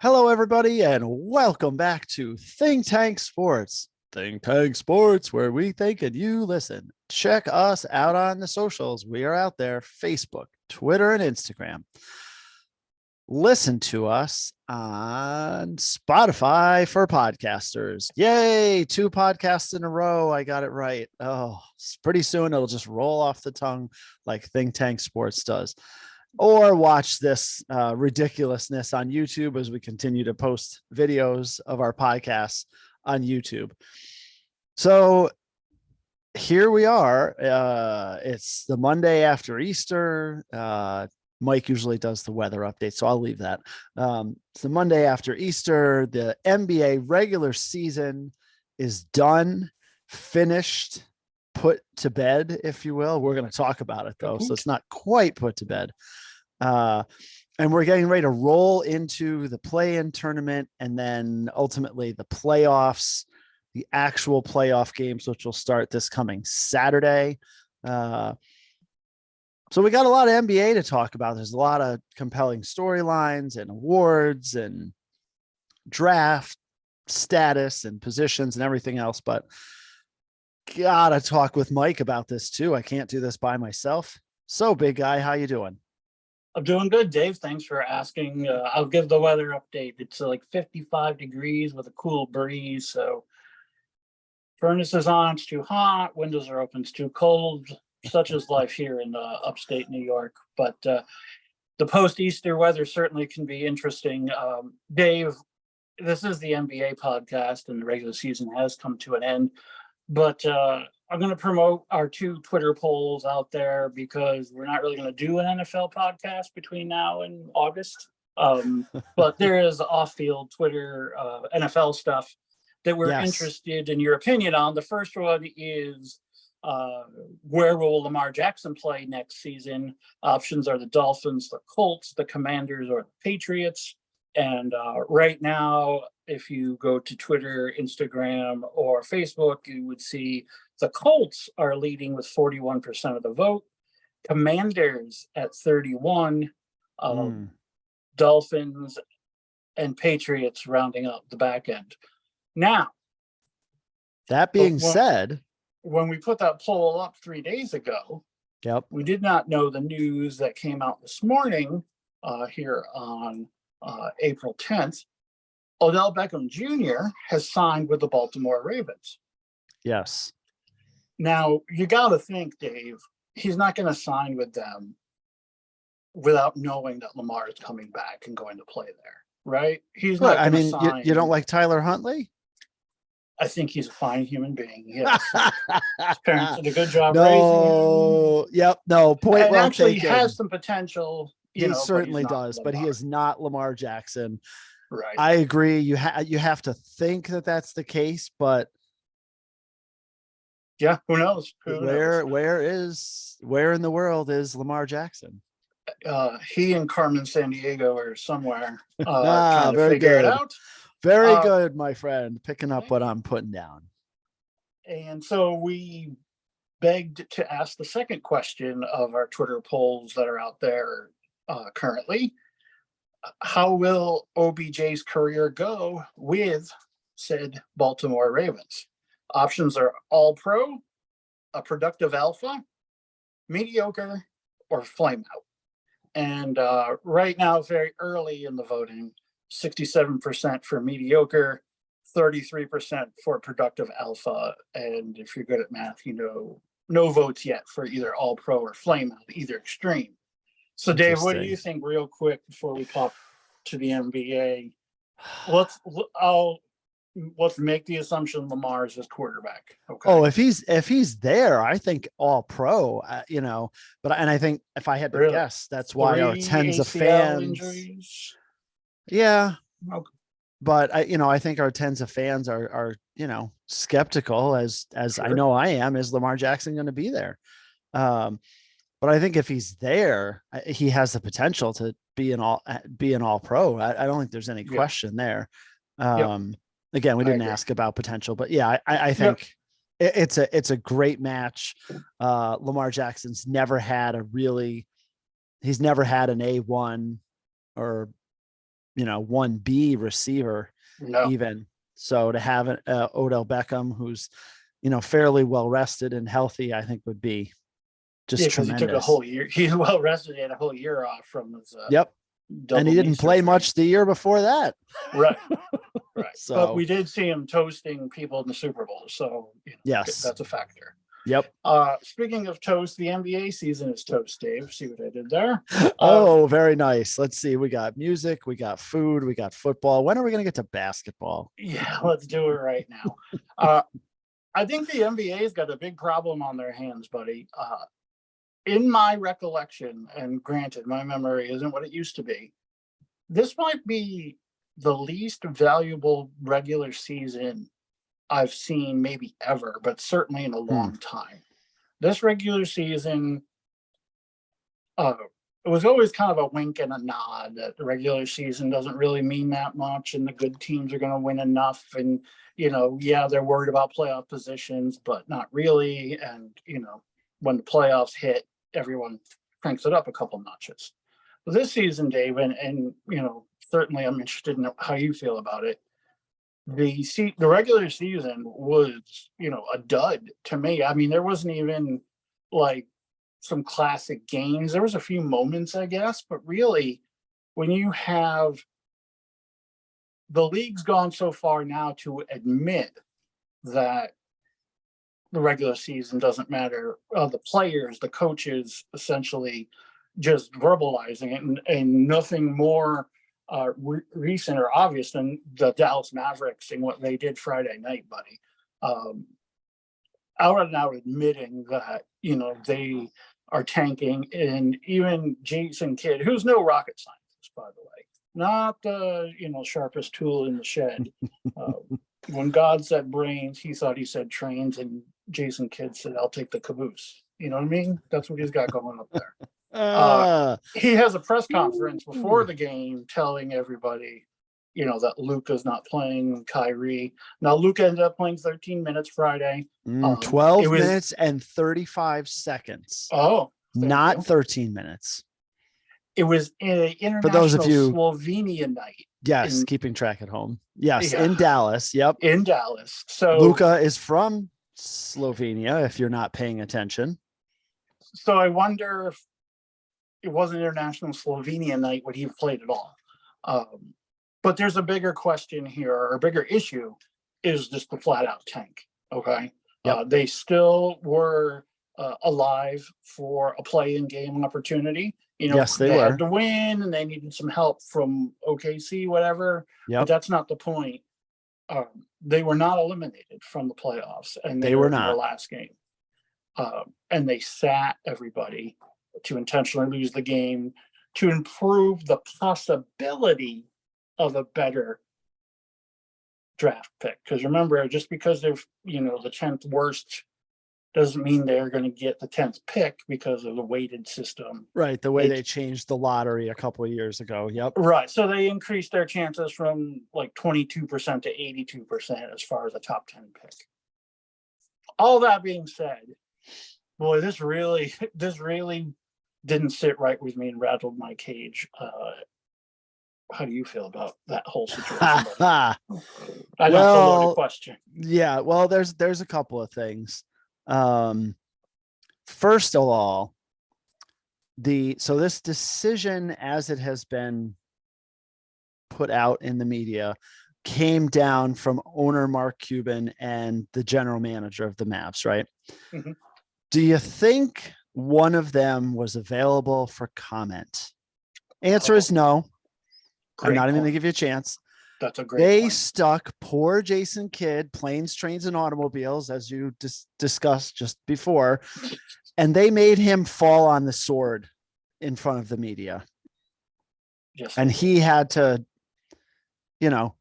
Hello, everybody, and welcome back to Think Tank Sports. Think Tank Sports, where we think and you listen. Check us out on the socials. We are out there: Facebook, Twitter, and Instagram. Listen to us on Spotify for podcasters. Yay, 2 podcasts in a row. I got it right. Oh, pretty soon it'll just roll off the tongue like Think Tank Sports does. Or watch this ridiculousness on YouTube as we continue to post videos of our podcasts on YouTube. So here we are. It's the Monday after Easter. Mike usually does the weather update, so I'll leave that. It's the Monday after Easter. The NBA regular season is done, finished, put to bed, if you will. We're going to talk about it, though, so it's not quite put to bed. And we're getting ready to roll into the play-in tournament and then ultimately the playoffs, the actual playoff games, which will start this coming Saturday. So we got a lot of NBA to talk about. There's a lot of compelling storylines and awards and draft status and positions and everything else, but gotta talk with Mike about this too. I can't do this by myself. So, big guy, how you doing? I'm doing good, Dave. Thanks for asking. I'll give the weather update. It's like 55 degrees with a cool breeze. So furnace is on, it's too hot. Windows are open, it's too cold. Such is life here in upstate New York. But the post-Easter weather certainly can be interesting. Dave, this is the NBA podcast and the regular season has come to an end. But I'm going to promote our 2 Twitter polls out there because we're not really going to do an NFL podcast between now and August. But there is off-field Twitter NFL stuff that we're interested in your opinion on. The first one is where will Lamar Jackson play next season? Options are the Dolphins, the Colts, the Commanders, or the Patriots. And right now, if you go to Twitter, Instagram, or Facebook, you would see the Colts are leading with 41% of the vote. Commanders at 31, Dolphins and Patriots rounding up the back end. Now, that being said, when we put that poll up 3 days ago, we did not know the news that came out this morning here on April 10th. Odell Beckham Jr. has signed with the Baltimore Ravens. Yes. Now, you got to think, Dave, he's not going to sign with them without knowing that Lamar is coming back and going to play there, right? He's not. I mean, you don't like Tyler Huntley? I think he's a fine human being. Yes. His parents did a good job raising him. Yep. No, point well actually taken. He has some potential. He certainly does, but he is not Lamar Jackson. Right. I agree. You have to think that that's the case, but yeah, who knows? Where in the world is Lamar Jackson? He and Carmen Sandiego are somewhere trying to figure it out. Very good, my friend. Picking up what I'm putting down. And so we begged to ask the second question of our Twitter polls that are out there currently. How will OBJ's career go with said Baltimore Ravens? Options are all pro, a productive alpha, mediocre, or flame out. And right now, very early in the voting, 67% for mediocre, 33% for productive alpha. And if you're good at math, no votes yet for either all pro or flame out, either extreme. So Dave, what do you think real quick before we pop to the NBA? Let's make the assumption Lamar's his quarterback. Okay. Oh, if he's there, I think all pro, but I think if I had to guess, that's why our tens of fans. Injuries. Yeah. Okay. But I think our tens of fans are skeptical as sure. I know I am. Is Lamar Jackson going to be there? But I think if he's there, he has the potential to be an all pro. I don't think there's any question there. Again, we didn't ask about potential, but yeah, I think it's a great match. Lamar Jackson's never had an A1 or 1B receiver No. even. So to have an Odell Beckham, who's, fairly well rested and healthy, I think would be just Because he took a tremendous. whole year. He's well rested. He had a whole year off from his Yep. And he didn't play much the year before that. Right. Right. So, but we did see him toasting people in the Super Bowl. So yes, that's a factor. Yep. Speaking of toast, the NBA season is toast, Dave. See what I did there? Oh, very nice. Let's see. We got music, we got food, we got football. When are we going to get to basketball? Yeah, let's do it right now. I think the NBA's got a big problem on their hands, buddy. In my recollection, and granted, my memory isn't what it used to be, this might be the least valuable regular season I've seen maybe ever, but certainly in a long time. This regular season, it was always kind of a wink and a nod that the regular season doesn't really mean that much and the good teams are going to win enough. And, they're worried about playoff positions, but not really. And, when the playoffs hit, everyone cranks it up a couple notches. But this season, Dave, and certainly I'm interested in how you feel about it. The regular season was, a dud to me. I mean, there wasn't even like some classic games. There was a few moments, I guess, but really, when you have the league's gone so far now to admit that the regular season doesn't matter. The players, the coaches, essentially just verbalizing it, and nothing more recent or obvious than the Dallas Mavericks and what they did Friday night, buddy. Out and out admitting that they are tanking, and even Jason Kidd, who's no rocket scientist, by the way, not the sharpest tool in the shed. When God said brains, he thought he said trains, and Jason Kidd said, "I'll take the caboose." You know what I mean? That's what he's got going up there. He has a press conference before the game telling everybody, that Luka's not playing, Kyrie. Now, Luka ended up playing 13 minutes Friday. 12 minutes and 35 seconds. Oh, not 13 minutes. It was an international for those of you Slovenia night. Yes, keeping track at home. Yes, in Dallas. Yep. In Dallas. So Luka is from Slovenia, if you're not paying attention. So I wonder if it wasn't international Slovenia night, would he have played at all? But there's a bigger question here, or a bigger issue, is just the flat out tank. Okay. Yep. They still were alive for a play-in game opportunity. Yes, they were. Had to win, and they needed some help from OKC, whatever. But that's not the point. They were not eliminated from the playoffs, and they were not in the last game. And they sat everybody to intentionally lose the game to improve the possibility of a better draft pick. Because remember, just because they're the 10th worst doesn't mean they're going to get the 10th pick because of the weighted system. Right. The way they changed the lottery a couple of years ago. Yep. Right. So they increased their chances from like 22% to 82% as far as a top 10 pick. All that being said, boy, this really didn't sit right with me and rattled my cage. How do you feel about that whole situation? I know it's a loaded question. Yeah. Well, there's a couple of things. First of all, so this decision, as it has been put out in the media, came down from owner Mark Cuban and the general manager of the Mavs, right? Mm-hmm. Do you think one of them was available for comment? Answer is no. I'm not even going to give you a chance. That's a great They point. stuck poor Jason Kidd, planes, trains, and automobiles, as you discussed just before, and they made him fall on the sword in front of the media. Yes. And he had to,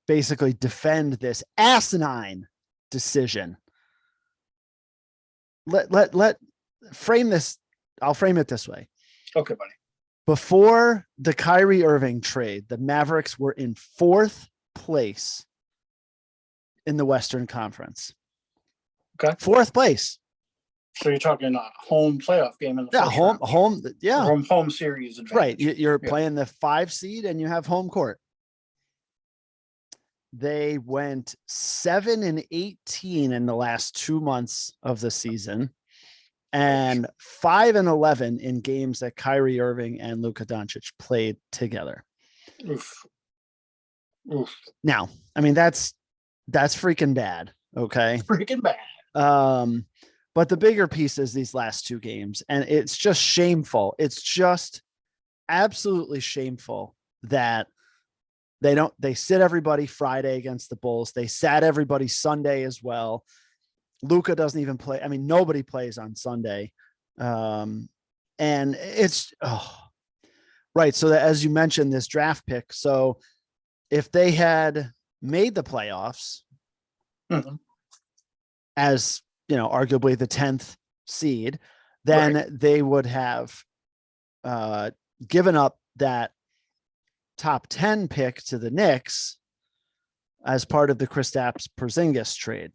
basically defend this asinine decision. Let frame this. I'll frame it this way. Okay, buddy. Before the Kyrie Irving trade, the Mavericks were in 4th place in the Western Conference. Okay. 4th place. So you're talking a home playoff game in the home series advantage. Right. You're playing the 5 seed and you have home court. they went 7-18 in the last 2 months of the season, and 5-11 in games that Kyrie Irving and Luka Doncic played together. Oof. Oof. Now, I mean, that's freaking bad. Okay. Freaking bad. But the bigger piece is these last 2 games, and it's just shameful. It's just absolutely shameful that they sit everybody Friday against the Bulls. They sat everybody Sunday as well. Luka doesn't even play. I mean, nobody plays on Sunday. And it's right. So that, as you mentioned, this draft pick. So if they had made the playoffs as, arguably the 10th seed, then they would have given up that top 10 pick to the Knicks as part of the Kristaps Porzingis trade.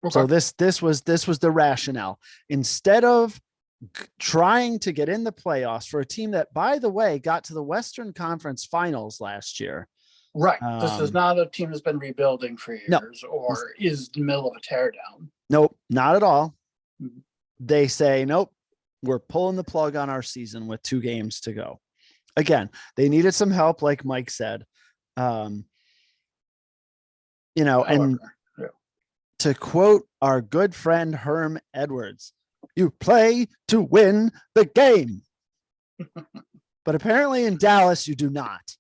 Okay. So this was the rationale. Instead of trying to get in the playoffs for a team that, by the way, got to the Western Conference Finals last year. Right. This is not a team that's been rebuilding for years or is in the middle of a teardown. Nope, not at all. Mm-hmm. They say, nope, we're pulling the plug on our season with 2 games to go. Again, they needed some help, like Mike said. And to quote our good friend Herm Edwards, you play to win the game. But apparently in Dallas, you do not.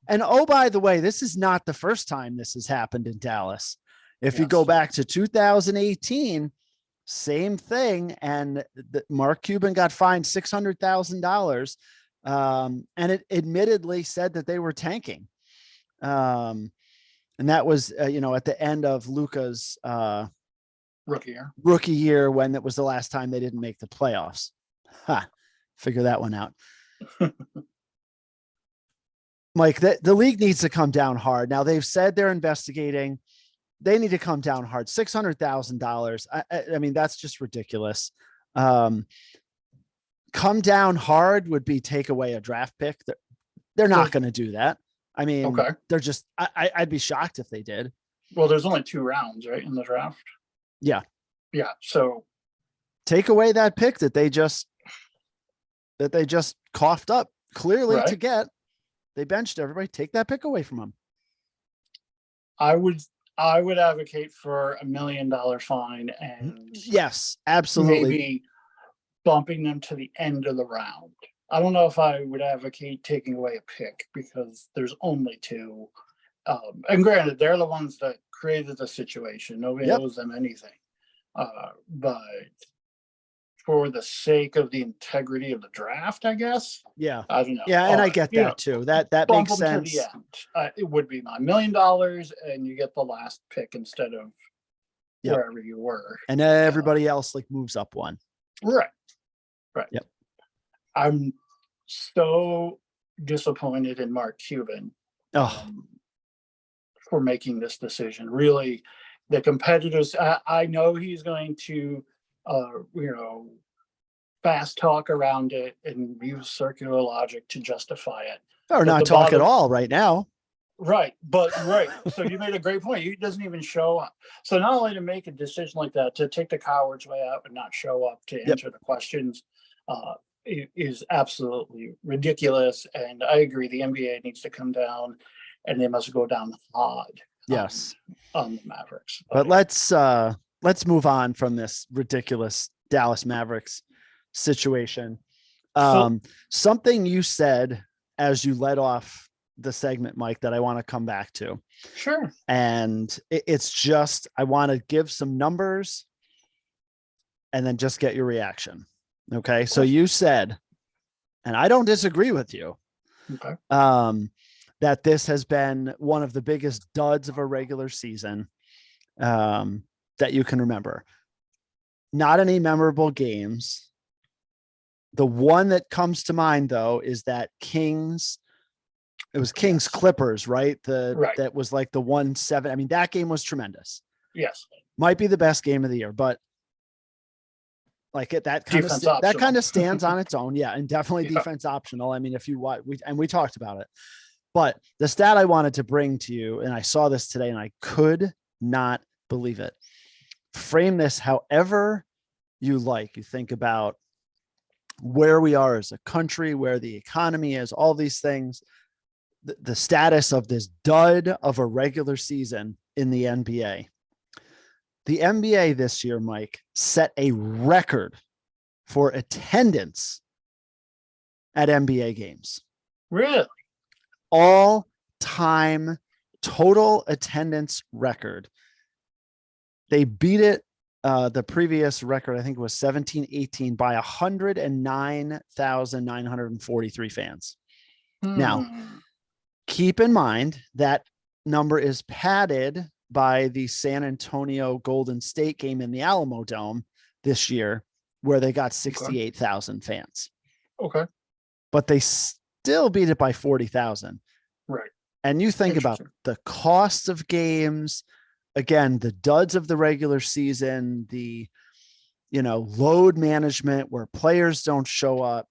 And oh, by the way, this is not the first time this has happened in Dallas. If you go back to 2018, same thing. And Mark Cuban got fined $600,000. And it admittedly said that they were tanking. And that was, at the end of Luka's rookie year, when it was the last time they didn't make the playoffs. Figure that one out. Mike, the league needs to come down hard. Now they've said they're investigating. They need to come down hard. $600,000. I mean, that's just ridiculous. Come down hard would be take away a draft pick. They're not going to do that. I mean, they're just, I'd be shocked if they did. Well, there's only 2 rounds, right, in the draft? Yeah. Yeah. So take away that pick that they just coughed up clearly to get. They benched everybody. Take that pick away from them. I would advocate for $1 million fine and yes, absolutely. Maybe bumping them to the end of the round. I don't know if I would advocate taking away a pick because there's only 2. And granted, they're the ones that created the situation. Nobody owes them anything. But for the sake of the integrity of the draft, I guess. Yeah. I don't know. Yeah, and I get that too. That makes sense. To the end. It would be $1 million, and you get the last pick instead of wherever you were. And everybody else moves up 1. Right. Yep. I'm so disappointed in Mark Cuban for making this decision. Really, the competitors, I know he's going to, fast talk around it and use circular logic to justify it. Or not talk at all right now. Right. So you made a great point. He doesn't even show up. So not only to make a decision like that, to take the coward's way out and not show up to answer the questions, is absolutely ridiculous. And I agree, the NBA needs to come down and they must go down hard. Yes. On the Mavericks. But let's move on from this ridiculous Dallas Mavericks situation. Something you said as you led off the segment, Mike, that I want to come back to. Sure. And it's just, I want to give some numbers and then just get your reaction. Okay. So you said, and I don't disagree with you, that this has been one of the biggest duds of a regular season that you can remember. Not any memorable games. The one that comes to mind, though, is that Kings Clippers, right? That was like the 1-7. I mean, that game was tremendous. Yes. Might be the best game of the year, but that kind of stands on its own. Yeah. And definitely defense optional. I mean, if you watch, we talked about it. But the stat I wanted to bring to you, and I saw this today and I could not believe it. Frame this however you like. You think about where we are as a country, where the economy is, all these things, the status of this dud of a regular season in the NBA. The NBA this year, Mike, set a record for attendance at NBA games. Really? All-time total attendance record. They beat it, the previous record, I think it was 17-18, by 109,943 fans. Now, keep in mind that number is padded by the San Antonio Golden State game in the Alamo Dome this year, where they got 68,000 fans. Okay. But they still beat it by 40,000. Right. And you think about the cost of games, again, the duds of the regular season, the, load management where players don't show up,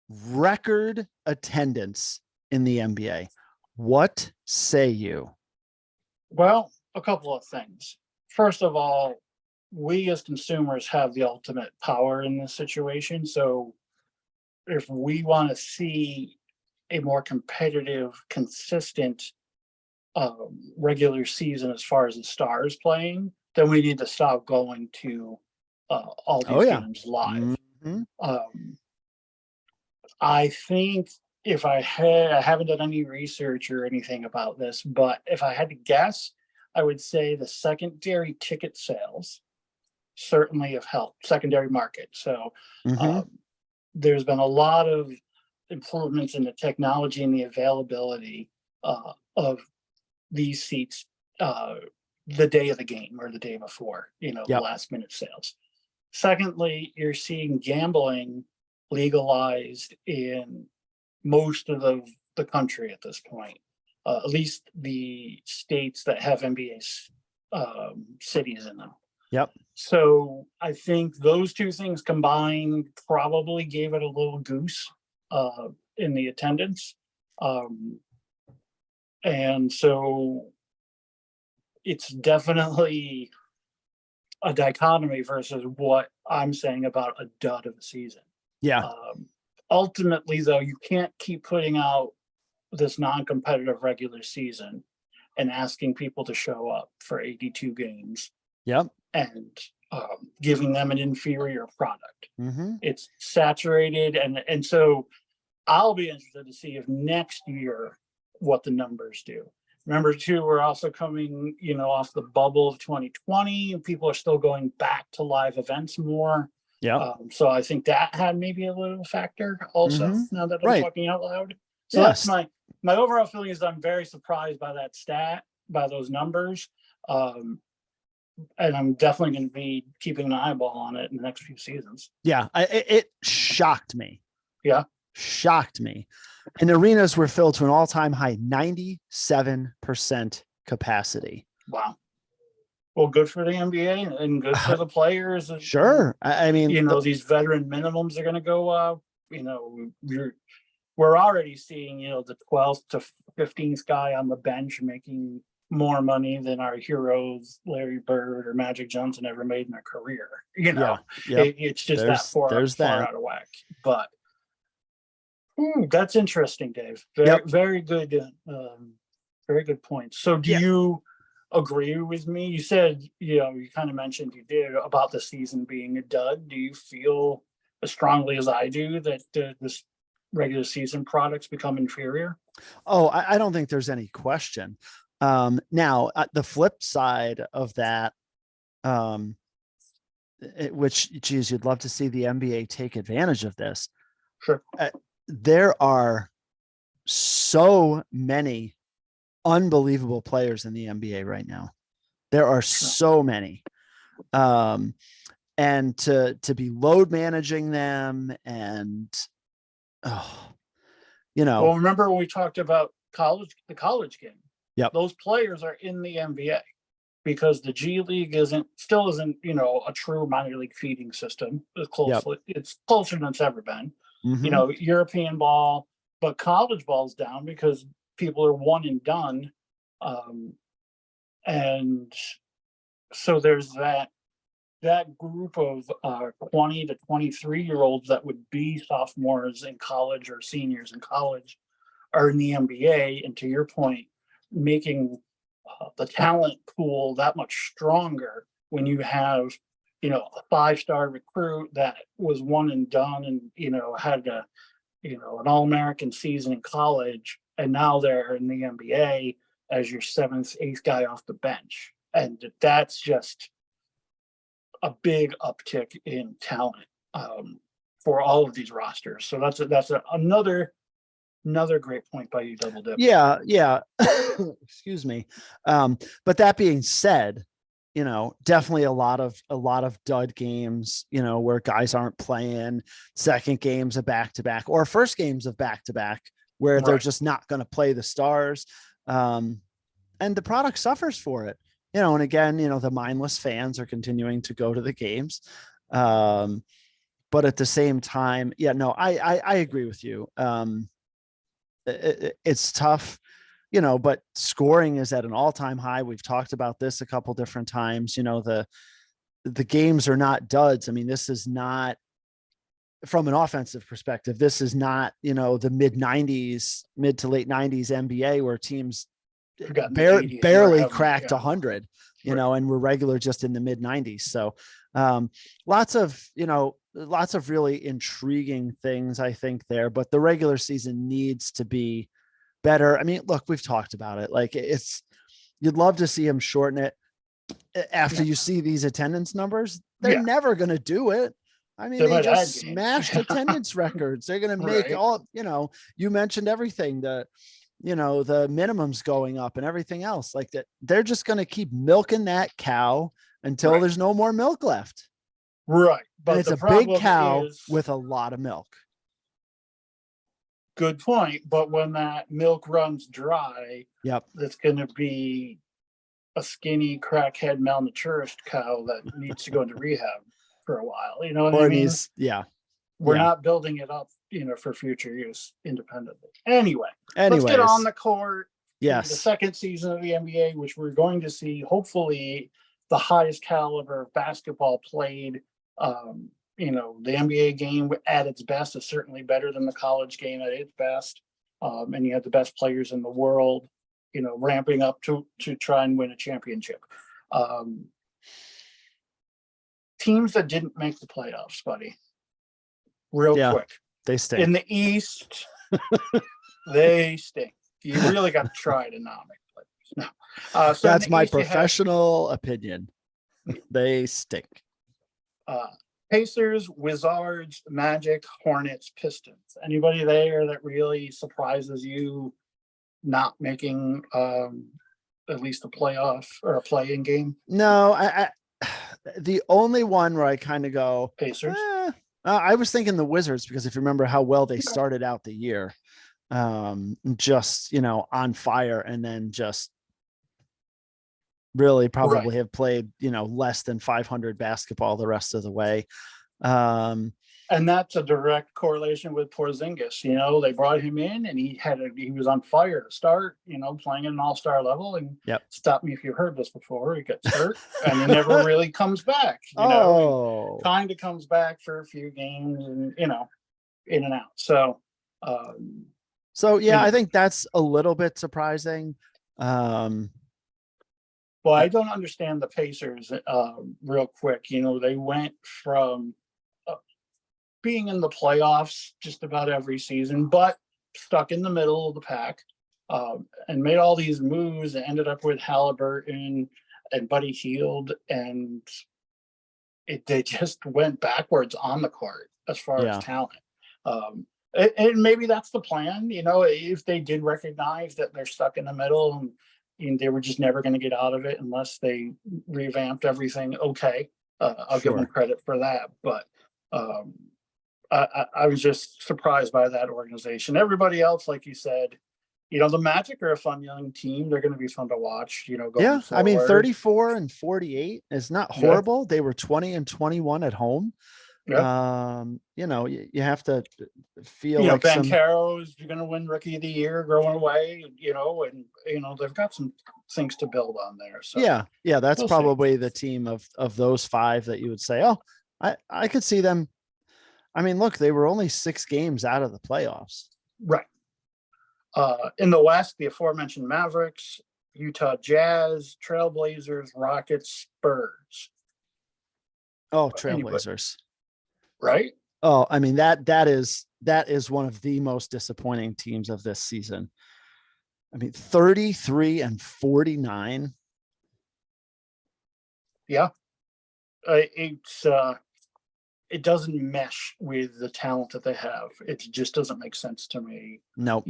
record attendance in the NBA. What say you? Well, a couple of things. First of all, we as consumers have the ultimate power in this situation. So if we want to see a more competitive, consistent regular season as far as the stars playing, then we need to stop going to all these games live. I think if I haven't done any research or anything about this, but if I had to guess, I would say the secondary ticket sales certainly have helped, secondary market. So there's been a lot of improvements in the technology and the availability of these seats the day of the game or the day before, the last minute sales. Secondly, you're seeing gambling legalized in most of the country at this point, at least the states that have NBA cities in them. Yep. So I think those two things combined probably gave it a little goose in the attendance. And so it's definitely a dichotomy versus what I'm saying about a dud of a season. Yeah. Ultimately, though, you can't keep putting out this non-competitive regular season and asking people to show up for 82 games. Yep. And giving them an inferior product. It's saturated. And so I'll be interested to see if next year what the numbers do. Remember, too, we're also coming, off the bubble of 2020. People are still going back to live events more. Yeah. So I think that had maybe a little factor also, now that I'm talking out loud. So that's my overall feeling is I'm very surprised by that stat, by those numbers. And I'm definitely going to be keeping an eyeball on it in the next few seasons. Yeah. It shocked me. Yeah. Shocked me. And arenas were filled to an all-time high 97% capacity. Wow. Well, good for the NBA and good for the players. Sure. I mean, these veteran minimums are going to go up. We're already seeing, the 12th to 15th guy on the bench making more money than our heroes, Larry Bird or Magic Johnson, ever made in their career. It's just far out of whack. But that's interesting, Dave. Very good, very good point. So, do you agree with me? You said, you kind of mentioned you did about the season being a dud. Do you feel as strongly as I do that this regular season products become inferior? Oh, I don't think there's any question. Now, the flip side of that, which, geez, you'd love to see the NBA take advantage of this. Sure. There are so many unbelievable players in the NBA right now. There are so many. And to be load managing them and, Well, remember when we talked about the college game? Yep. Those players are in the NBA because the G League still isn't, a true minor league feeding system. It's closer than it's ever been. European ball, but college ball's down because people are one and done. And so there's that group of 20 to 23-year-olds that would be sophomores in college or seniors in college are in the NBA. And to your point, making the talent pool that much stronger when you have, a 5-star recruit that was one and done and, had an All-American season in college, and now they're in the NBA as your 7th, 8th guy off the bench. And that's just a big uptick in talent for all of these rosters. So that's another great point by you, Double Dip. Yeah. Excuse me. But that being said, definitely a lot of dud games, where guys aren't playing, second games of back-to-back or first games of back-to-back where they're just not going to play the stars. And the product suffers for it, and again, the mindless fans are continuing to go to the games. But at the same time, I agree with you. It's tough, but scoring is at an all-time high. We've talked about this a couple different times. The games are not duds. I mean, this is not, from an offensive perspective, this is not, the mid to late 90s NBA where teams barely cracked 100, and we're regular just in the mid 90s. So lots of really intriguing things, I think, there, but the regular season needs to be better. I mean, look, we've talked about it. Like, you'd love to see him shorten it after you see these attendance numbers. They're never going to do it. I mean, they just smashed attendance records. They're going to make all, you mentioned everything, the minimums going up and everything else like that. They're just going to keep milking that cow until there's no more milk left. Right. But it's a big cow with a lot of milk. Good point. But when that milk runs dry, that's going to be a skinny, crackhead, malnourished cow that needs to go into rehab for a while. You know what I mean? We're not building it up, for future use independently. Anyway, let's get on the court. Yes. The second season of the NBA, which we're going to see, hopefully, the highest caliber of basketball played. The NBA game at its best is certainly better than the college game at its best. And you have the best players in the world, ramping up to try and win a championship. Teams that didn't make the playoffs, buddy. Real quick. They stink. In the East, they stink. You really got to try to not make the playoffs. No. So that's my professional opinion. They stink. Pacers, Wizards, Magic, Hornets, Pistons. Anybody there that really surprises you not making at least a playoff or a play-in game? No, I the only one where I kind of go Pacers. I was thinking the Wizards, because if you remember how well they started out the year, just, on fire, and then just really probably have played, less than 500 basketball the rest of the way. And that's a direct correlation with Porzingis. They brought him in and he was on fire to start, playing at an all-star level. And stop me if you've heard this before. He gets hurt and he never really comes back. Kind of comes back for a few games and, in and out. So, I think that's a little bit surprising. Well, I don't understand the Pacers real quick. They went from being in the playoffs just about every season, but stuck in the middle of the pack, and made all these moves and ended up with Halliburton and Buddy Hield, and they just went backwards on the court as far as talent. And maybe that's the plan, if they did recognize that they're stuck in the middle and they were just never going to get out of it unless they revamped everything. Okay. I'll give them credit for that. But I was just surprised by that organization. Everybody else, like you said, the Magic are a fun young team. They're going to be fun to watch, going forward. I mean, 34-48 is not horrible. They were 20-21 at home. You have to feel like Banchero's going to win Rookie of the Year, growing away. And they've got some things to build on there. So yeah, that's we'll probably see. the team of those five that you would say, oh, I could see them. I mean, look, they were only 6 games out of the playoffs. Right. In the West, the aforementioned Mavericks, Utah Jazz, Trailblazers, Rockets, Spurs. Oh, Trailblazers. Right? Oh, I mean, that is one of the most disappointing teams of this season. I mean, 33-49. Yeah. It doesn't mesh with the talent that they have. It just doesn't make sense to me. No.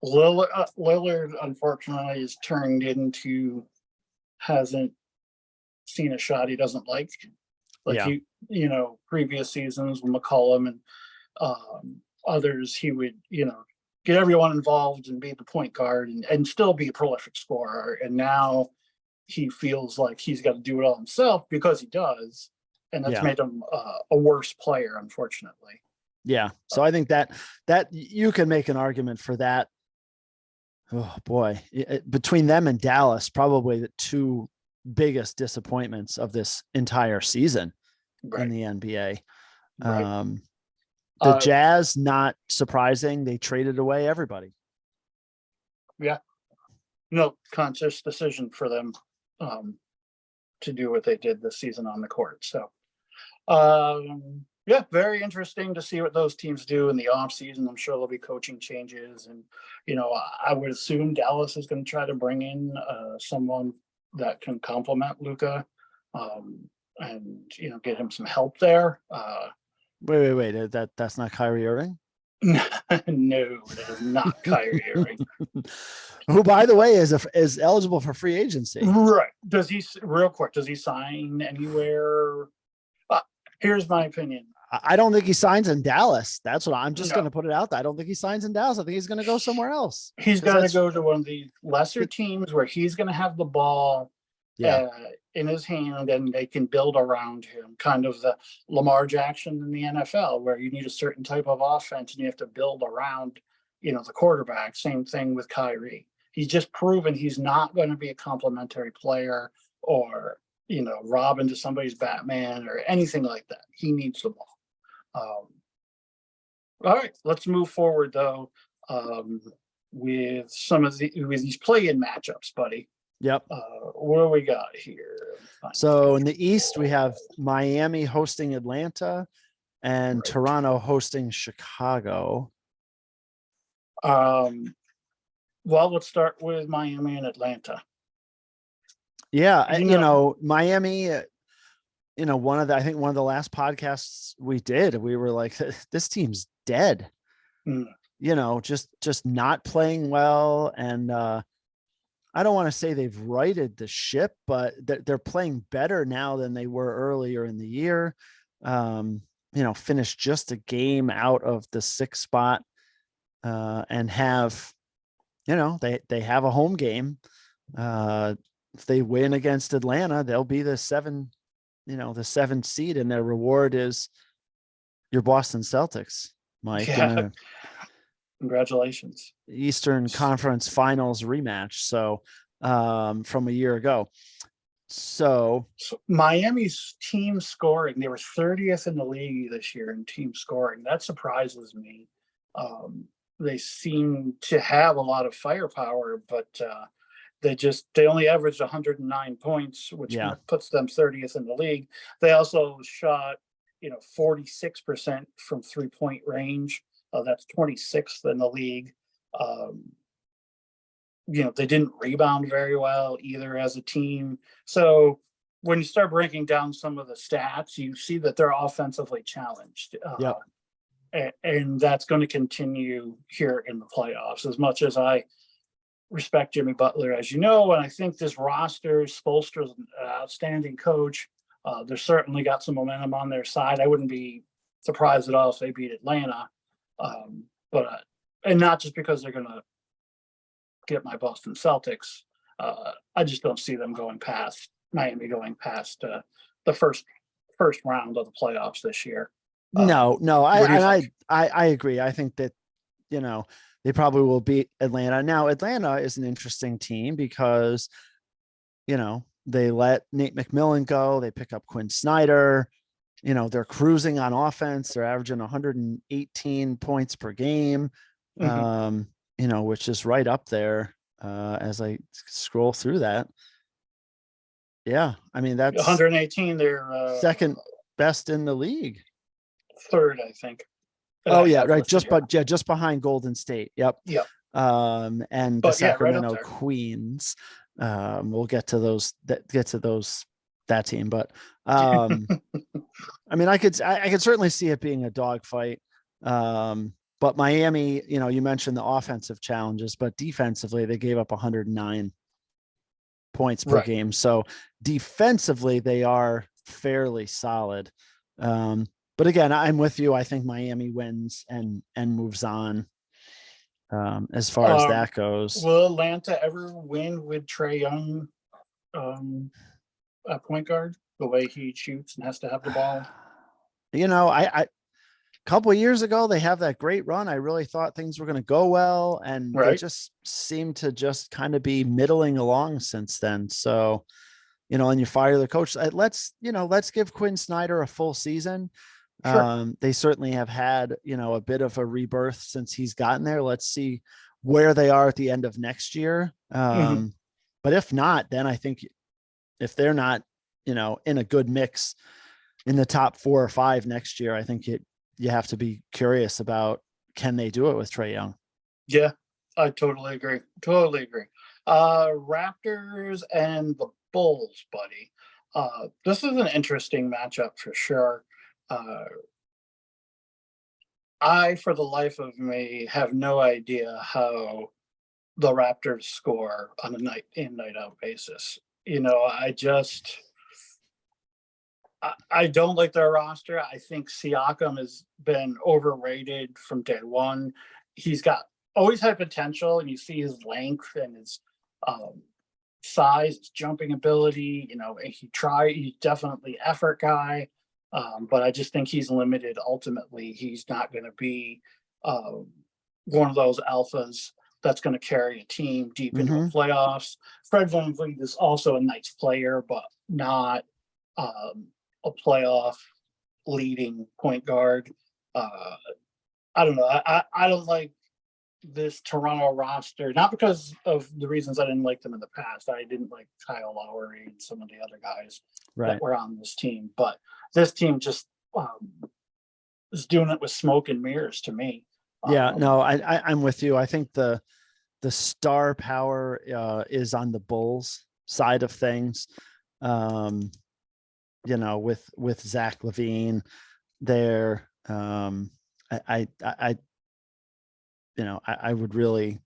Lillard, unfortunately, is turned into, hasn't seen a shot he doesn't like. Previous seasons with McCollum and others, he would, get everyone involved and be the point guard and still be a prolific scorer. And now he feels like he's got to do it all himself because he does. And that's made him a worse player, unfortunately. Yeah. So I think that you can make an argument for that. Oh boy, between them and Dallas, probably the 2 biggest disappointments of this entire season in the NBA. Right. The Jazz, not surprising. They traded away everybody. Yeah. No conscious decision for them to do what they did this season on the court. So, very interesting to see what those teams do in the off season. I'm sure there'll be coaching changes, and I would assume Dallas is going to try to bring in someone that can complement Luka, and get him some help there. Wait! That's not Kyrie Irving. No, that is not Kyrie Irving. Who, by the way, is eligible for free agency. Right? Does he sign anywhere? Here's my opinion. I don't think he signs in Dallas. That's what I'm just going to put it out there. I don't think he signs in Dallas. I think he's going to go somewhere else. He's got to go to one of the lesser teams where he's going to have the ball in his hand and they can build around him. Kind of the Lamar Jackson in the NFL, where you need a certain type of offense and you have to build around, the quarterback. Same thing with Kyrie. He's just proven he's not going to be a complimentary player or, rob into somebody's Batman or anything like that. He needs the ball. All right, let's move forward though with these play-in matchups, buddy. Yep. What do we got here? So in the East, we have Miami hosting Atlanta and Toronto hosting Chicago. Well, let's start with Miami and Atlanta. Yeah, Miami. One of the last podcasts we did, we were like, this team's dead. Just not playing well, and I don't want to say they've righted the ship, but they're playing better now than they were earlier in the year. Finished just a game out of the 6th spot, and have, they have a home game. If they win against Atlanta, they'll be the 7th seed, and their reward is your Boston Celtics, Mike. Yeah. Congratulations. Eastern Conference Finals rematch. So from a year ago. So Miami's team scoring, they were 30th in the league this year in team scoring. That surprises me. They seem to have a lot of firepower, but they only averaged 109 points, which puts them 30th in the league. They also shot, 46% from 3-point range. That's 26th in the league. They didn't rebound very well either as a team. So when you start breaking down some of the stats, you see that they're offensively challenged. And that's going to continue here in the playoffs. As much as I respect Jimmy Butler, as you know, and I think this roster, Spoelstra's an outstanding coach. They're certainly got some momentum on their side. I wouldn't be surprised at all if they beat Atlanta. And not just because they're going to get my Boston Celtics. I just don't see them going past Miami, going past the first first round of the playoffs this year. No, what do you think? I agree. I think that, they probably will beat Atlanta. Now, Atlanta is an interesting team because, they let Nate McMillan go. They pick up Quinn Snyder. They're cruising on offense. They're averaging 118 points per game, which is right up there as I scroll through that. Yeah, I mean, that's 118. They're second best in the league. third, I think. Oh yeah, right. Just behind Golden State. Yep. Yep. And the Sacramento Queens. We'll get to that team, but I mean, I could certainly see it being a dogfight. But Miami, you mentioned the offensive challenges, but defensively they gave up 109 points per game. So defensively they are fairly solid. But again, I'm with you. I think Miami wins and moves on. As far as that goes. Will Atlanta ever win with Trae Young at point guard, the way he shoots and has to have the ball? I a couple of years ago, they have that great run. I really thought things were going to go well, and they just seem to just kind of be middling along since then. So, and you fire the coach. Let's give Quinn Snyder a full season. Sure. They certainly have had, a bit of a rebirth since he's gotten there. Let's see where they are at the end of next year. But if not, then I think if they're not, in a good mix in the top 4 or 5 next year, I think you have to be curious about, can they do it with Trae Young? Yeah, I totally agree. Raptors and the Bulls, buddy. This is an interesting matchup for sure. I, for the life of me, have no idea how the Raptors score on a night in, night out basis. I don't like their roster. I think Siakam has been overrated from day one. He's always had potential, and you see his length and his size, his jumping ability. He's definitely effort guy. But I just think he's limited. Ultimately, he's not going to be one of those alphas that's going to carry a team deep into the playoffs. Fred VanVleet is also a nice player, but not a playoff leading point guard. I don't know. I don't like this Toronto roster, not because of the reasons I didn't like them in the past. I didn't like Kyle Lowry and some of the other guys that were on this team, but this team just is doing it with smoke and mirrors to me. Yeah, no, I'm with you. I think the star power is on the Bulls side of things. With Zach LaVine there, I would really,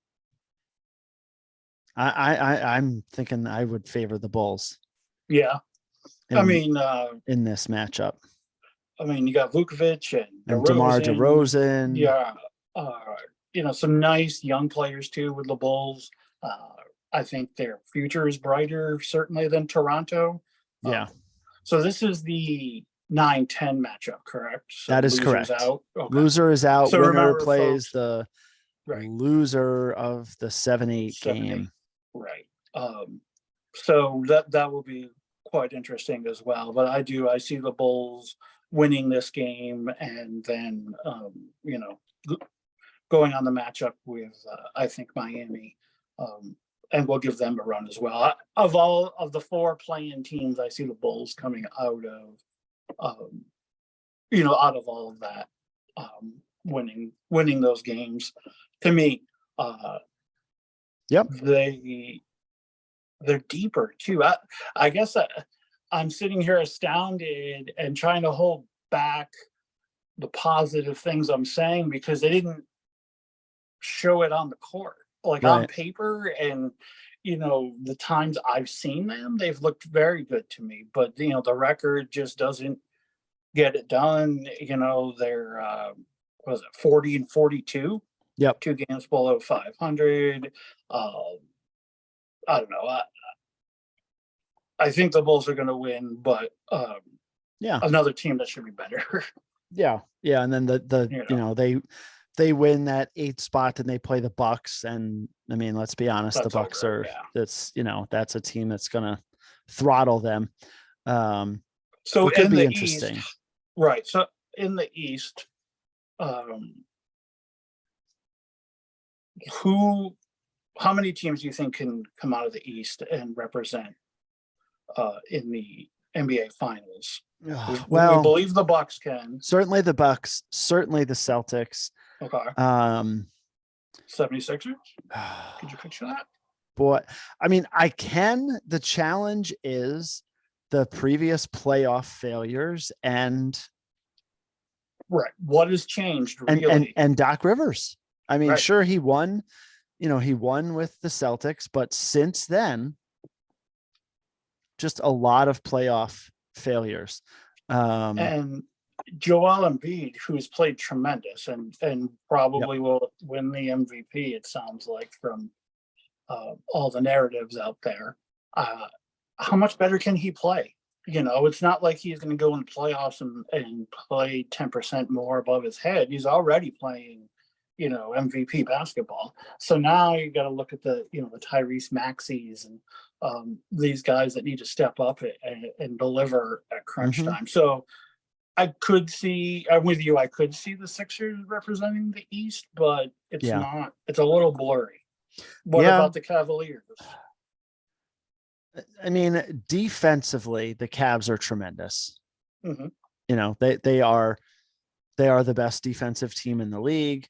I'm thinking I would favor the Bulls. Yeah. In this matchup. You got Vukovic and DeMar DeRozan. Yeah. Some nice young players too with the Bulls. I think their future is brighter, certainly, than Toronto. Yeah. So this is the 9-10 matchup, correct? So that is correct. Out? Okay. Loser is out. So winner plays folks, the loser of the 7-8 game. Right. So that will be quite interesting as well. But I see the Bulls winning this game, and then going on the matchup with I think Miami, and we'll give them a run as well. Of all of the 4 playing teams, I see the Bulls coming out of out of all of that, winning those games. To me, they're deeper too. I guess I'm sitting here astounded and trying to hold back the positive things I'm saying because they didn't show it on the court, on paper, and the times I've seen them, they've looked very good to me. But the record just doesn't get it done. They're 40 and 42. Yep. 2 games below 500. I don't know. I think the Bulls are going to win, but Yeah. another team that should be better. Yeah. Yeah. And then they win that 8th spot and they play the Bucks. And I mean, let's be honest, the That's Bucks over, are, yeah. that's a team that's going to throttle them. So It could in be the interesting. East, right? So in the East, how many teams do you think can come out of the East and represent in the NBA Finals? We Well, believe the Bucks can. certainly the Bucks, certainly the Celtics. Okay. 76ers? Could you picture that? Boy, I mean, I can. The challenge is the previous playoff failures and right. What has changed really? And Doc Rivers. I mean, right. Sure, he won, he won with the Celtics, but since then, just a lot of playoff failures. And Joel Embiid, who's played tremendous and probably will win the MVP, it sounds like, from all the narratives out there. How much better can he play? It's not like he's going to go in the playoffs and play 10% more above his head. He's already playing, MVP basketball. So now you got to look at the Tyrese Maxeys and these guys that need to step up and deliver at crunch time. So I'm with you, I could see the Sixers representing the East, but it's not. It's a little blurry. What about the Cavaliers? I mean, defensively, the Cavs are tremendous. Mm-hmm. They are the best defensive team in the league.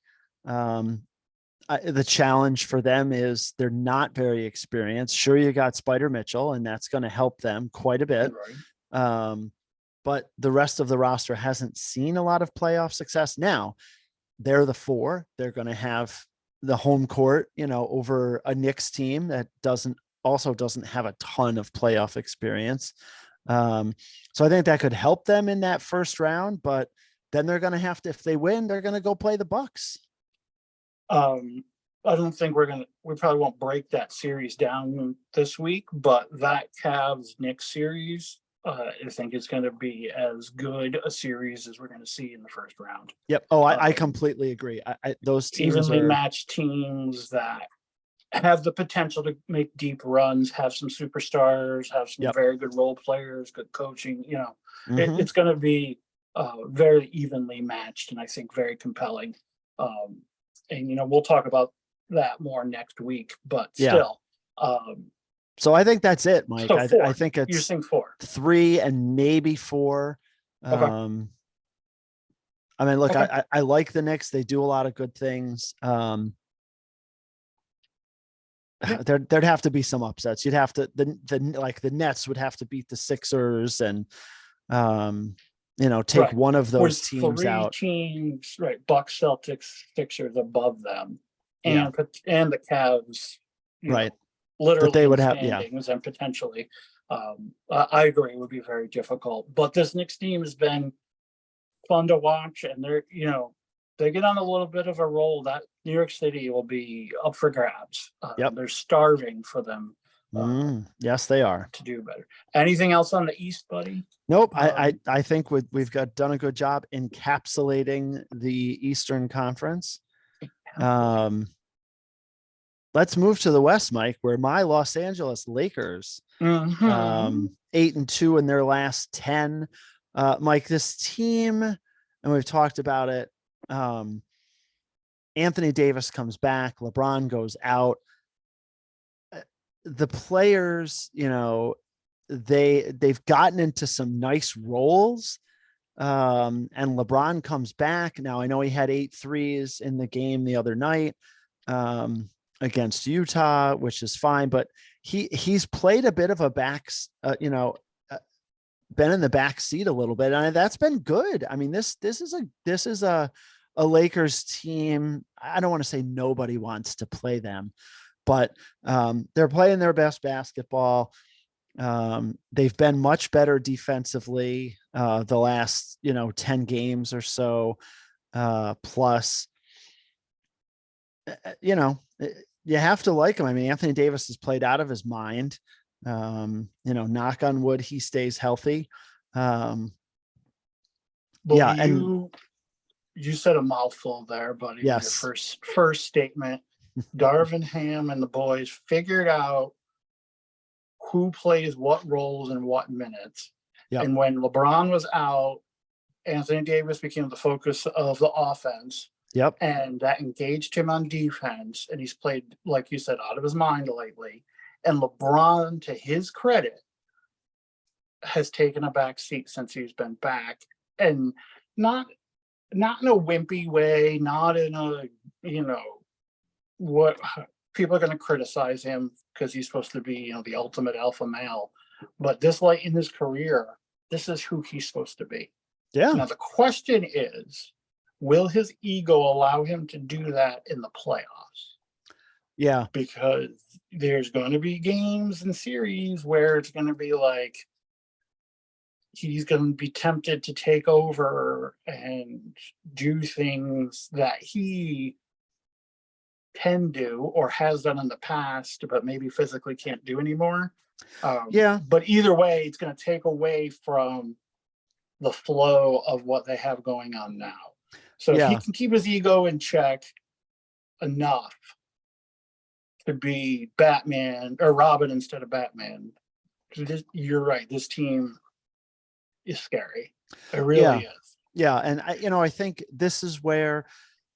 The challenge for them is they're not very experienced. Sure, you got Spider Mitchell, and that's going to help them quite a bit. Right. But the rest of the roster hasn't seen a lot of playoff success. Now, they're the 4. They're going to have the home court, over a Knicks team that doesn't have a ton of playoff experience. So I think that could help them in that first round, but then they're going to have to, if they win, they're going to go play the Bucks. I don't think we probably won't break that series down this week, but that Cavs Knicks series, I think it's going to be as good a series as we're going to see in the first round. Yep. Oh, I completely agree. Those teams evenly matched teams that have the potential to make deep runs, have some superstars, have some very good role players, good coaching. It's going to be very evenly matched, and I think very compelling. And we'll talk about that more next week, but still. So I think that's it, Mike. So I think it's you're saying 4, 3, and maybe 4. Okay. I mean, look, okay. I like the Knicks. They do a lot of good things. There'd have to be some upsets. You'd have to the Nets would have to beat the Sixers and take one of those teams out. Teams, right? Bucks, Celtics, Sixers above them, and the Cavs, right? Literally, they would have and potentially. I agree, it would be very difficult. But this Knicks team has been fun to watch, and they get on a little bit of a roll. That New York City will be up for grabs. They're starving for them. Yes, they are, to do better. Anything else on the East, buddy? Nope. I think we've done a good job encapsulating the Eastern Conference. Let's move to the West, Mike, where my Los Angeles Lakers, 8-2 in their last 10. Mike, this team, and we've talked about it. Anthony Davis comes back. LeBron goes out. The players, they've gotten into some nice roles. And LeBron comes back. Now, I know he had 8 threes in the game the other night against Utah, which is fine, but he's played a bit of a been in the back seat a little bit, and that's been good. I mean, this is a Lakers team. I don't want to say nobody wants to play them, but they're playing their best basketball. They've been much better defensively the last 10 games or so. Plus, you have to like him. I mean, Anthony Davis has played out of his mind. Knock on wood, he stays healthy. But Yeah, and you said a mouthful there, buddy. In your yes, first statement. Darvin Ham and the boys figured out who plays what roles in what minutes. yep, And when LeBron was out, Anthony Davis became the focus of the offense, yep, and that engaged him on defense. And he's played, like you said, out of his mind lately. And LeBron, to his credit, has taken a back seat since he's been back, and not in a wimpy way, not in a, what people are going to criticize him because he's supposed to be, the ultimate alpha male. But this late in his career, this is who he's supposed to be. yeah, Now, the question is, will his ego allow him to do that in the playoffs? yeah, Because there's going to be games and series where it's going to be like, he's going to be tempted to take over and do things that he can do or has done in the past, but maybe physically can't do anymore. yeah, But either way, it's going to take away from the flow of what they have going on now. So if he yeah, can keep his ego in check enough to be Batman or Robin instead of Batman, you're right. This team is scary. It really yeah, is. yeah. And I think this is where,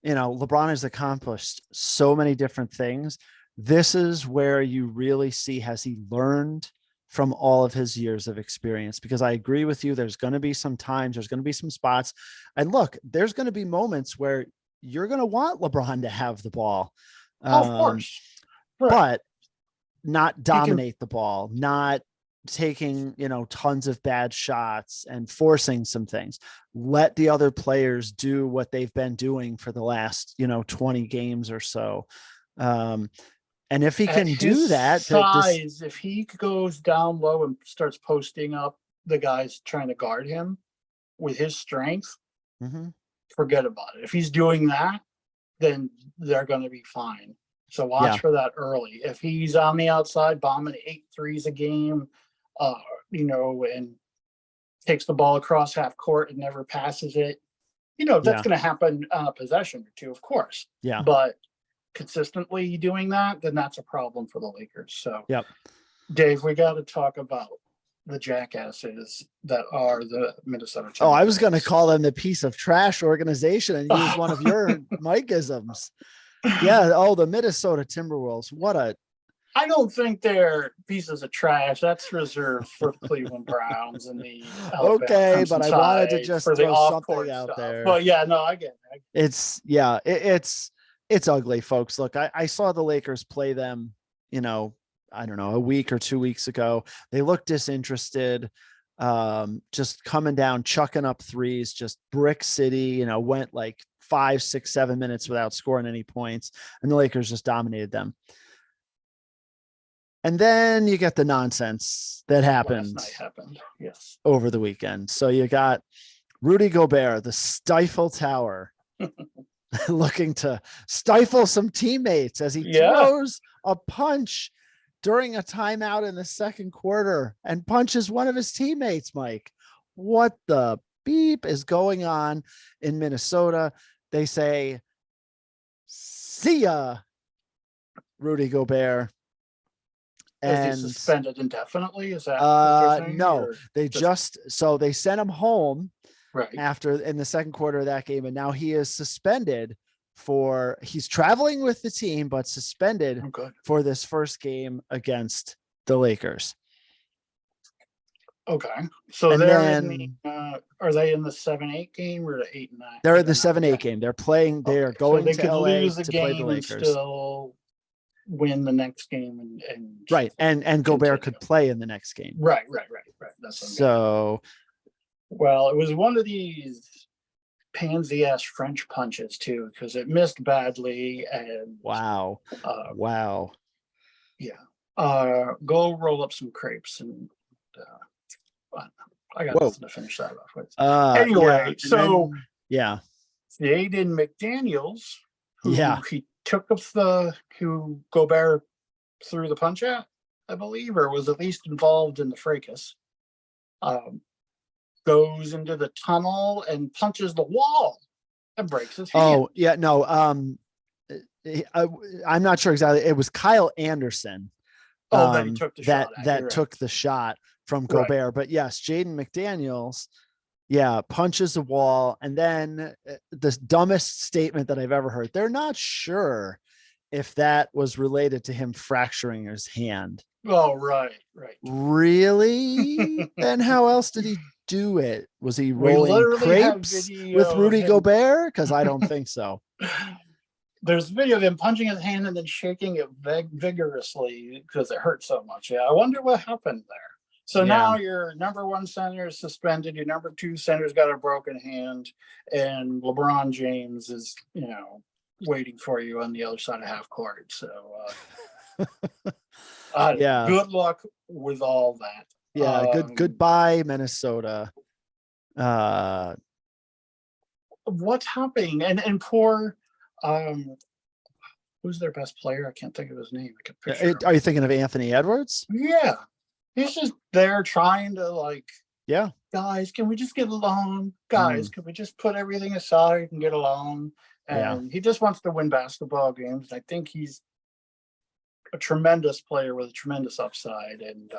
LeBron has accomplished so many different things. This is where you really see, has he learned from all of his years of experience? Because I agree with you. There's going to be some times, there's going to be some spots. And look, there's going to be moments where you're going to want LeBron to have the ball. Of course. Right. But not He can, dominate the ball, not taking, tons of bad shots and forcing some things. Let the other players do what they've been doing for the last, 20 games or so. And if he at can do his that, size, if he goes down low and starts posting up the guys trying to guard him with his strength, Mhm. forget about it. If he's doing that, then they're going to be fine. So watch Yeah. for that early. If he's on the outside bombing 8 threes a game, and takes the ball across half court and never passes it, that's Yeah. going to happen on a possession or two, of course. Yeah. But consistently doing that, then that's a problem for the Lakers. So, Yep. Dave, we got to talk about the jackasses that are the Minnesota Timberwolves. Oh, I was going to call them the piece of trash organization and use one of your Mike-isms. Yeah. Oh, the Minnesota Timberwolves. I don't think they're pieces of trash. That's reserved for Cleveland Browns and the okay, but I wanted to just throw something out stuff. there. But yeah, no, I get it. It's ugly, folks. Look, I saw the Lakers play them, I don't know, a week or 2 weeks ago. They looked disinterested, just coming down, chucking up threes, just brick city, went like 5, 6, 7 minutes without scoring any points. And the Lakers just dominated them. And then you get the nonsense that happened Yes, over the weekend. So you got Rudy Gobert, the Stifle Tower, looking to stifle some teammates as he throws a punch during a timeout in the second quarter and punches one of his teammates. Mike, what the beep is going on in Minnesota? They say, "See ya, Rudy Gobert." And is he suspended indefinitely? Is that no? They they sent him home right after in the second quarter of that game, and now he is suspended he's traveling with the team, but suspended for this first game against the Lakers. Okay, so and they're in the, are they in the 7-8 game or the 8-9? They're in the 7-8 game. They're playing. They are going so they to could LA lose the to game play the Lakers. And still win the next game and right and Gobert could play in the next game. Right. That's so. Well, it was one of these pansy ass French punches too, because it missed badly and wow. Yeah. Go roll up some crepes and I got nothing to finish that off with. Anyway, Jaden McDaniels, who he took up who Gobert threw the punch at, I believe, or was at least involved in the fracas. goes into the tunnel and punches the wall and breaks his hand. Oh yeah, no. I'm not sure exactly. It was Kyle Anderson. That he took the shot at. That You're took the shot from Right. Gobert. But yes, Jaden McDaniels, punches the wall. And then the dumbest statement that I've ever heard. They're not sure if that was related to him fracturing his hand. Oh, right. Really? Then how else did he do it? Was he We rolling literally have crepes video with of Rudy him. Gobert? Because I don't think so. There's video of him punching his hand and then shaking it vigorously because it hurt so much. Yeah, I wonder what happened there. So now your number one center is suspended. Your number two center's got a broken hand, and LeBron James is, waiting for you on the other side of half court. So, good luck with all that. Yeah, goodbye, Minnesota. What's happening? And poor, who's their best player? I can't think of his name. I can picture him. Are you thinking of Anthony Edwards? Yeah. He's just there trying to guys, can we just get along? Guys, can we just put everything aside and get along? And he just wants to win basketball games. I think he's a tremendous player with a tremendous upside. And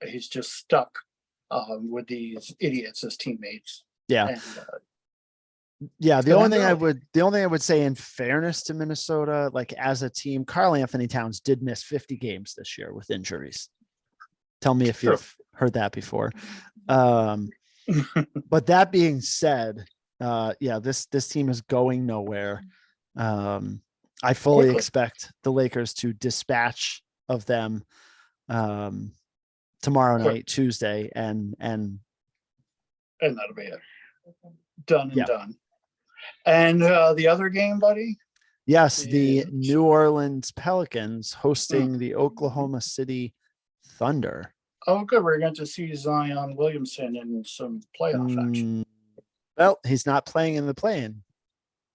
he's just stuck with these idiots as teammates. Yeah. And, the only thing I would say, in fairness to Minnesota, like as a team, Karl Anthony Towns did miss 50 games this year with injuries. Tell me if you've heard that before. But that being said, this team is going nowhere. I fully expect the Lakers to dispatch of them tomorrow night, Tuesday, and that'll be it. Done and done. And the other game, buddy? Yes, the New Orleans Pelicans hosting the Oklahoma City Thunder. Oh, good. We're going to see Zion Williamson in some playoff action. Well, he's not playing in the play-in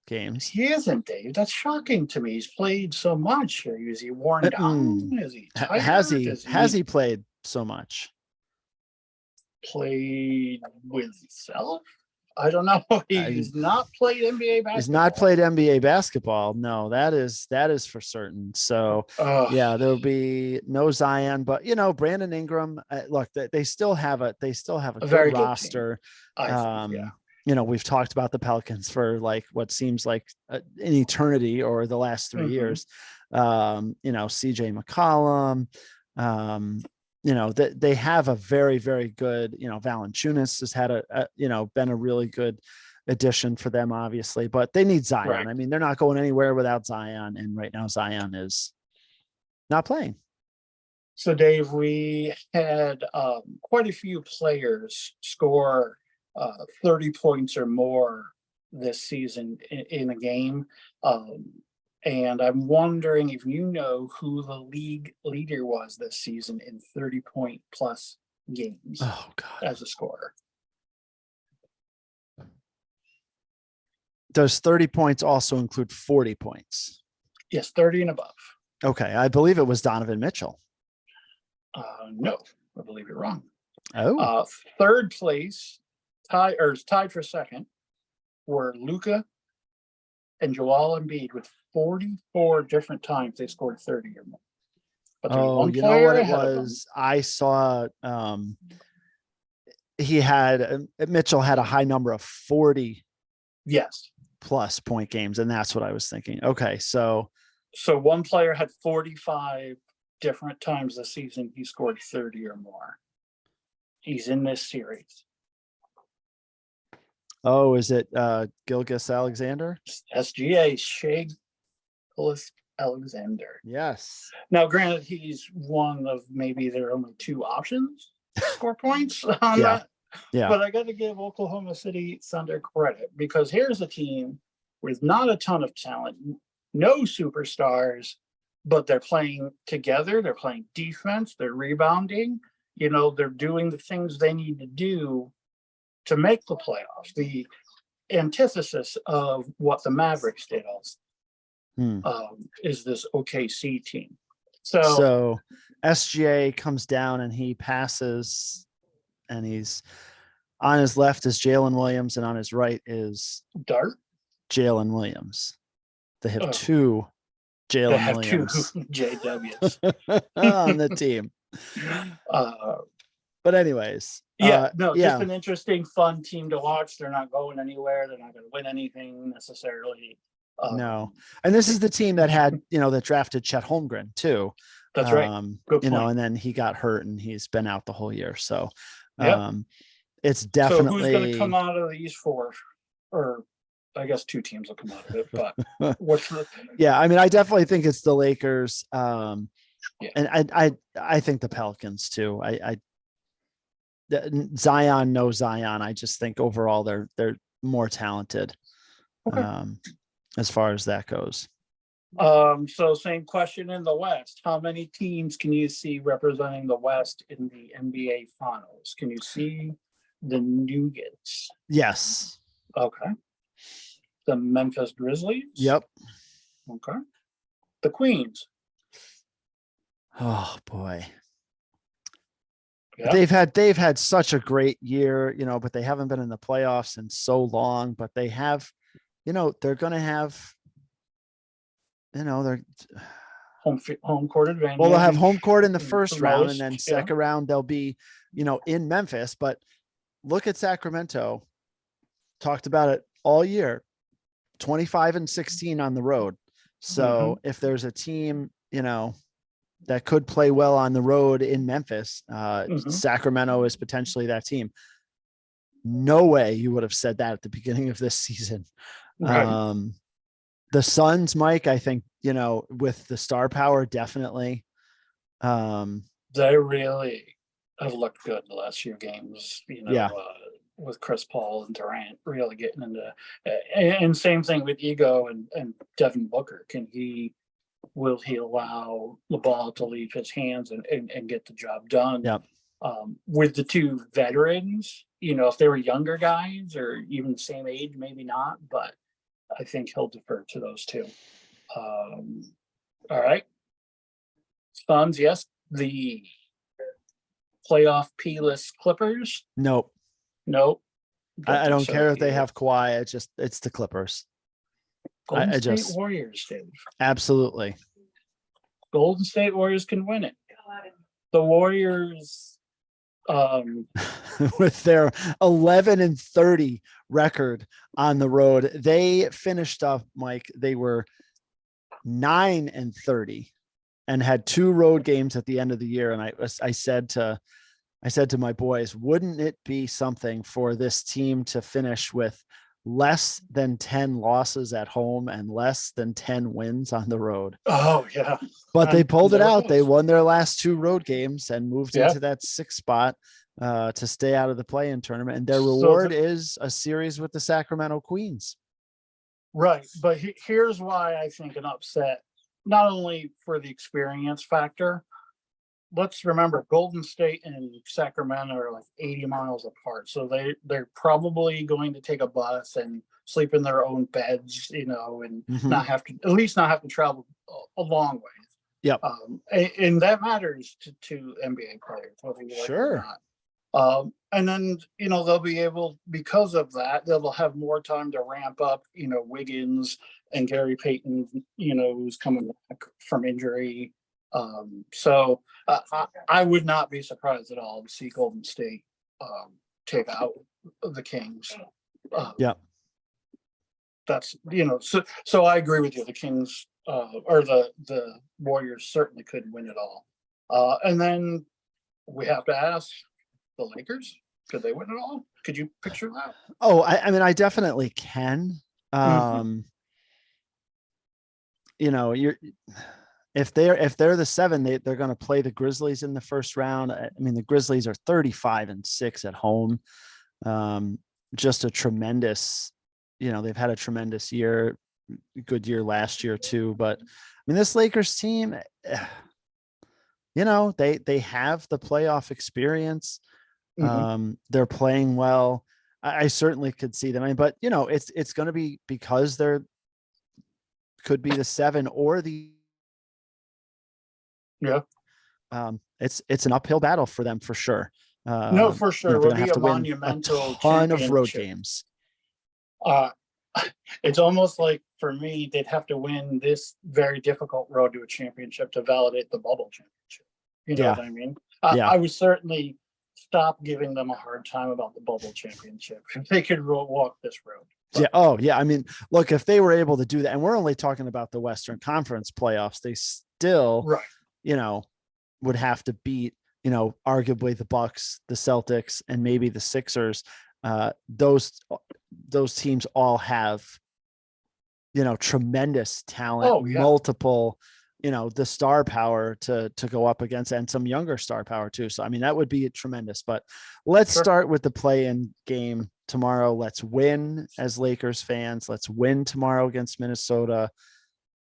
games. He isn't, Dave. That's shocking to me. He's played so much. Is he worn down? Is he tired? Has he played so much? Played with himself? I don't know. He's not played NBA basketball. He's not played NBA basketball. No, that is for certain. So there'll be no Zion, but Brandon Ingram. Look, they still have a good roster. We've talked about the Pelicans for like what seems like an eternity or the last 3 years. CJ McCollum. They have a very, very good, Valanciunas has had been a really good addition for them, obviously, but they need Zion. Right. I mean, they're not going anywhere without Zion. And right now Zion is not playing. So Dave, we had quite a few players score 30 points or more this season in a game. And I'm wondering if you know who the league leader was this season in 30-point plus games as a scorer. Does 30 points also include 40 points? Yes, 30 and above. Okay, I believe it was Donovan Mitchell. No, I believe you're wrong. Oh. Third place, tied for second, were Luka and Joel Embiid with 44 different times they scored 30 or more. But you know what it was? I saw Mitchell had a high number of 40 plus point games, and that's what I was thinking. Okay, so one player had 45 different times this season he scored 30 or more. He's in this series. Oh, is it Gilgeous-Alexander? SGA, Shai Gilgeous-Alexander. Yes. Now, granted, he's one of maybe there are only two options to score points on that. Yeah. But I got to give Oklahoma City Thunder credit, because here's a team with not a ton of talent, no superstars, but they're playing together. They're playing defense. They're rebounding. They're doing the things they need to do to make the playoffs. The antithesis of what the Mavericks did is this OKC team. So SGA comes down and he passes, and On his left is Jalen Williams, and on his right is Dart. Jalen Williams. They have Oh. two They Jalen have two Williams JWs. on the team. But anyways, just an interesting, fun team to watch. They're not going anywhere. They're not going to win anything necessarily. No. And this is the team that had, that drafted Chet Holmgren too. That's right. Good point. And then he got hurt and he's been out the whole year. So it's So definitely who's going to come out of the East four? Or I guess two teams will come out of it, but what's the I definitely think it's the Lakers. And I think the Pelicans too. Zion, no Zion. I just think overall they're more talented. Okay. As far as that goes. So same question in the West. How many teams can you see representing the West in the NBA Finals? Can you see the Nuggets? Yes. Okay. The Memphis Grizzlies? Yep. Okay. The Queens? Oh boy. Yep. They've had such a great year, but they haven't been in the playoffs in so long, but they have, they're going to have, they're home court advantage. Well, they'll have home court in the first round, and then yeah. second round they'll be, in Memphis. But look at Sacramento. Talked about it all year. 25-16 on the road. So if there's a team, that could play well on the road in Memphis, Sacramento is potentially that team. No way you would have said that at the beginning of this season. Right. The Suns, Mike, I think, with the star power, definitely. They really have looked good the last few games, with Chris Paul and Durant really getting into, and same thing with Ego and Devin Booker. Will he allow the ball to leave his hands and get the job done? Yep. With the two veterans, if they were younger guys or even the same age, maybe not, but I think he'll defer to those two. All right. Suns, yes. The playoff P-list Clippers. Nope. I don't care if they have Kawhi. It's the Clippers. Golden State Warriors, Dave. Absolutely. Golden State Warriors can win it. The Warriors, with their 11-30 record on the road, they finished up, Mike. They were 9-30 and had 2 road games at the end of the year. And I said to my boys, wouldn't it be something for this team to finish with less than 10 losses at home and less than 10 wins on the road? Oh yeah. But they pulled it out. They won their last 2 road games and moved into that 6th spot to stay out of the play-in tournament. And their reward is a series with the Sacramento Queens. Right. But here's why I think an upset, not only for the experience factor. Let's remember Golden State and Sacramento are like 80 miles apart. So they're probably going to take a bus and sleep in their own beds, and not have to travel a long way. Yep. And that matters to NBA players, whether you like it or not. And then, they'll be able, because of that, they'll have more time to ramp up, Wiggins and Gary Payton, who's coming back from injury. So I would not be surprised at all to see Golden State take out the Kings. That's so I agree with you. The Kings or the Warriors certainly couldn't win it all. And then we have to ask the Lakers, could they win it all? Could you picture that? Oh, I definitely can. If they're the 7, they're going to play the Grizzlies in the first round. The Grizzlies are 35-6 at home. Just a tremendous, they've had a tremendous year, good year last year too. But this Lakers team, they have the playoff experience. They're playing well. I certainly could see them. But it's going to be because could be the 7 or the. Yeah. It's an uphill battle for them for sure. No, for sure. They're It would going to be have a to win a monumental ton of road championship. games. Uh, it's almost like for me, they'd have to win this very difficult road to a championship to validate the bubble championship. You know Yeah. what I mean? Yeah. I would certainly stop giving them a hard time about the bubble championship if they could walk this road. But, yeah. Oh, yeah. I mean, look, if they were able to do that, and we're only talking about the Western Conference playoffs, they still, right. you know, would have to beat, you know, arguably the Bucks, the Celtics, and maybe the Sixers. Those teams all have, you know, tremendous talent, Oh, yeah. multiple, you know, the star power to go up against, and some younger star power too. So, I mean, that would be tremendous. But let's start with the play-in game tomorrow. Let's win as Lakers fans. Let's win tomorrow against Minnesota.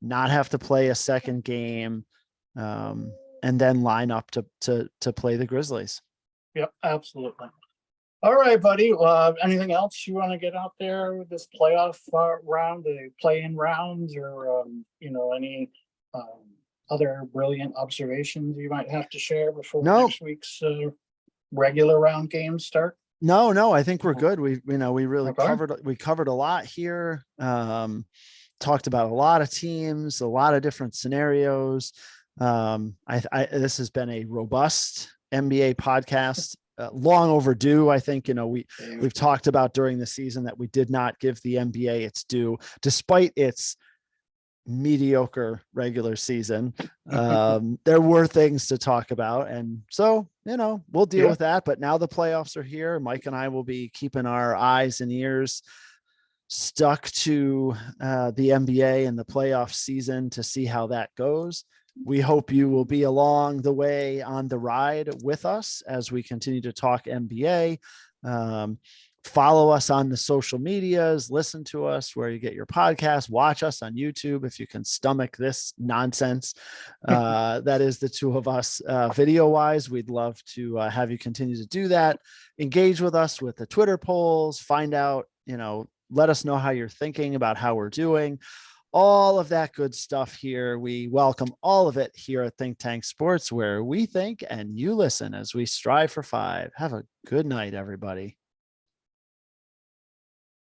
Not have to play a second game, and then line up to play the Grizzlies. Yep, absolutely. All right, buddy. Anything else you want to get out there with this playoff round, the play-in rounds, or you know, any other brilliant observations you might have to share before next week's regular round games start? No, I think we're good. We really Okay. covered a lot here. Talked about a lot of teams, a lot of different scenarios. This has been a robust NBA podcast. Long overdue. I think, you know, we've talked about during the season that we did not give the NBA its due, despite its mediocre regular season. There were things to talk about, and so, you know, we'll deal with that. But now the playoffs are here. Mike and I will be keeping our eyes and ears stuck to the NBA and the playoff season to see how that goes. We hope you will be along the way on the ride with us as we continue to talk NBA. Follow us on the social medias, listen to us where you get your podcast, watch us on YouTube if you can stomach this nonsense. That is the two of us video wise. We'd love to have you continue to do that. Engage with us with the Twitter polls, find out, you know, let us know how you're thinking about how we're doing. All of that good stuff here. We welcome all of it here at Think Tank Sports, where we think and you listen as we strive for 5. Have a good night, everybody.